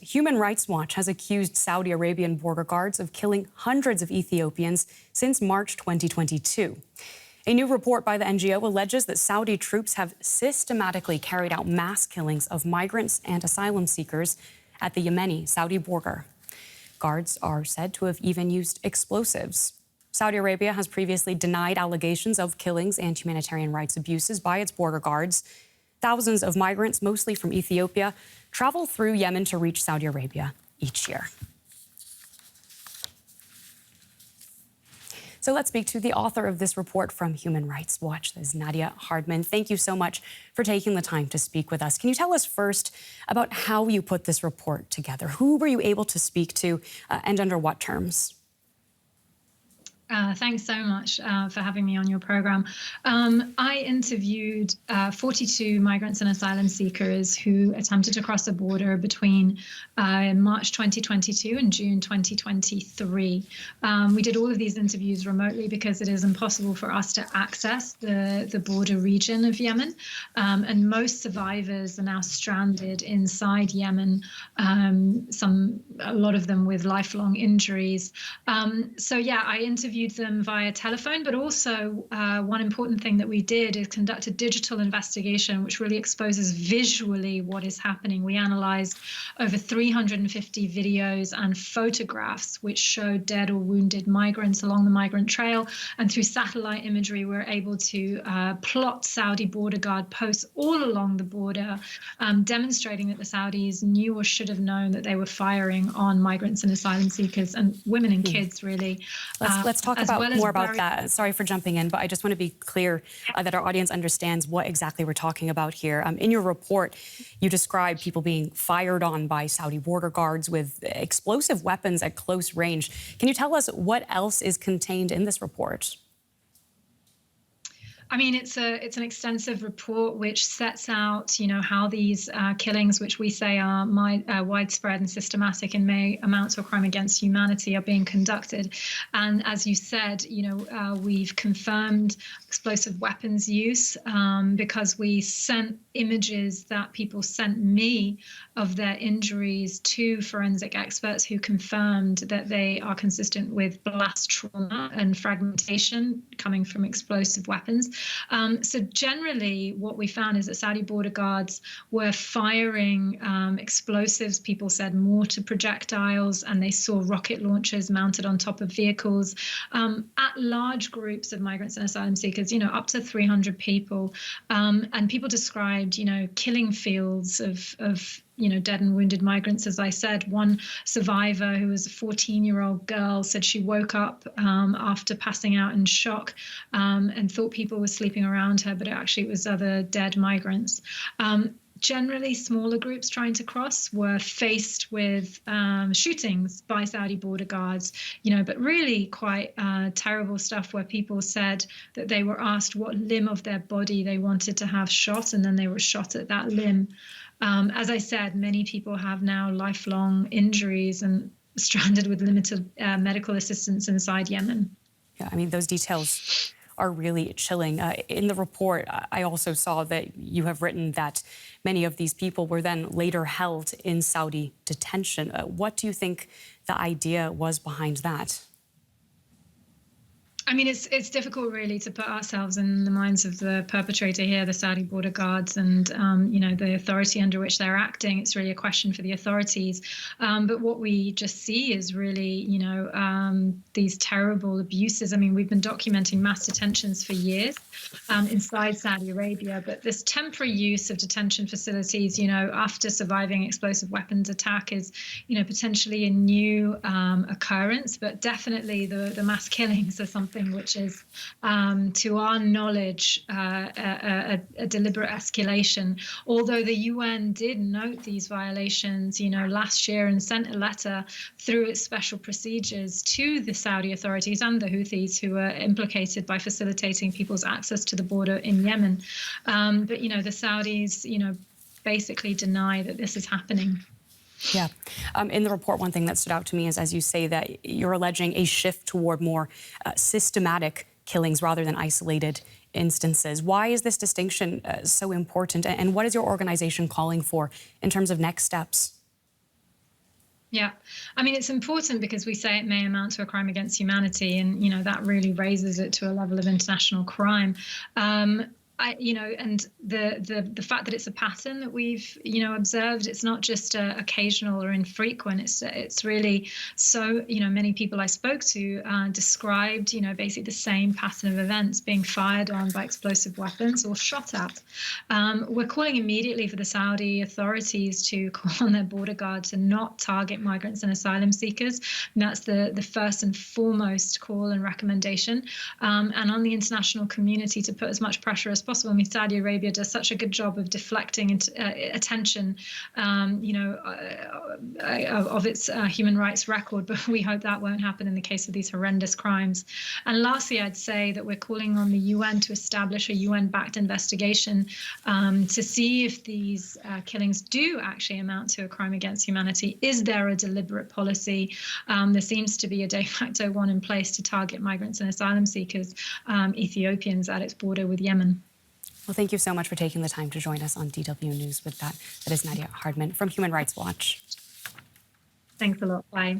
Human Rights Watch has accused Saudi Arabian border guards of killing hundreds of Ethiopians since March 2022. A new report by the NGO alleges that Saudi troops have systematically carried out mass killings of migrants and asylum seekers at the Yemeni-Saudi border. Guards are said to have even used explosives. Saudi Arabia has previously denied allegations of killings and humanitarian rights abuses by its border guards. Thousands of migrants, mostly from Ethiopia, travel through Yemen to reach Saudi Arabia each year. So let's speak to the author of this report from Human Rights Watch. This is Nadia Hardman. Thank you so much for taking the time to speak with us. Can you tell us first about how you put this report together? Who were you able to speak to and under what terms? Thanks so much for having me on your program. I interviewed 42 migrants and asylum seekers who attempted to cross the border between March 2022 and June 2023. We did all of these interviews remotely because it is impossible for us to access the border region of Yemen. And most survivors are now stranded inside Yemen, a lot of them with lifelong injuries. So yeah, I interviewed them via telephone, but also one important thing that we did is conduct a digital investigation, which really exposes visually what is happening. We analyzed over 350 videos and photographs which show dead or wounded migrants along the migrant trail. And through satellite imagery, we're able to plot Saudi border guard posts all along the border, demonstrating that the Saudis knew or should have known that they were firing on migrants and asylum seekers and women and kids, really. Let's talk more about that. Sorry for jumping in, but I just want to be clear that our audience understands what exactly we're talking about here. In your report, you describe people being fired on by Saudi border guards with explosive weapons at close range. Can you tell us what else is contained in this report? I mean, it's an extensive report which sets out, how these killings, which we say are widespread and systematic and may amount to a crime against humanity, are being conducted. And as you said, we've confirmed explosive weapons use because we sent images that people sent me of their injuries to forensic experts who confirmed that they are consistent with blast trauma and fragmentation coming from explosive weapons. So generally, what we found is that Saudi border guards were firing explosives, people said mortar projectiles, and they saw rocket launchers mounted on top of vehicles at large groups of migrants and asylum seekers, up to 300 people. And people described, killing fields of dead and wounded migrants. As I said, one survivor who was a 14-year-old girl said she woke up after passing out in shock and thought people were sleeping around her, but actually it was other dead migrants. Generally, smaller groups trying to cross were faced with shootings by Saudi border guards, but really quite terrible stuff where people said that they were asked what limb of their body they wanted to have shot, and then they were shot at that limb. As I said, many people have now lifelong injuries and stranded with limited medical assistance inside Yemen. Yeah, I mean, those details are really chilling. In the report, I also saw that you have written that many of these people were then later held in Saudi detention. What do you think the idea was behind that? I mean, it's difficult really to put ourselves in the minds of the perpetrator here, the Saudi border guards, and the authority under which they're acting. It's really a question for the authorities. But what we just see is really, these terrible abuses. I mean, we've been documenting mass detentions for years inside Saudi Arabia, but this temporary use of detention facilities, after surviving explosive weapons attack is, potentially a new occurrence, but definitely the mass killings are something which is, to our knowledge, a deliberate escalation. Although the UN did note these violations, last year and sent a letter through its special procedures to the Saudi authorities and the Houthis who are implicated by facilitating people's access to the border in Yemen. But, the Saudis, basically deny that this is happening. Yeah. In the report, one thing that stood out to me is, as you say, that you're alleging a shift toward more systematic killings rather than isolated instances. Why is this distinction so important? And what is your organization calling for in terms of next steps? Yeah. I mean, it's important because we say it may amount to a crime against humanity, and, that really raises it to a level of international crime. And the fact that it's a pattern that we've, observed, it's not just occasional or infrequent. It's really so, many people I spoke to described, basically the same pattern of events being fired on by explosive weapons or shot at. We're calling immediately for the Saudi authorities to call on their border guard to not target migrants and asylum seekers. And that's the first and foremost call and recommendation, and on the international community to put as much pressure as possible. I mean, Saudi Arabia does such a good job of deflecting attention, of its human rights record, but we hope that won't happen in the case of these horrendous crimes. And lastly, I'd say that we're calling on the UN to establish a UN-backed investigation to see if these killings do actually amount to a crime against humanity. Is there a deliberate policy? There seems to be a de facto one in place to target migrants and asylum seekers, Ethiopians, at its border with Yemen. Well, thank you so much for taking the time to join us on DW News with that. That is Nadia Hardman from Human Rights Watch. Thanks a lot. Bye.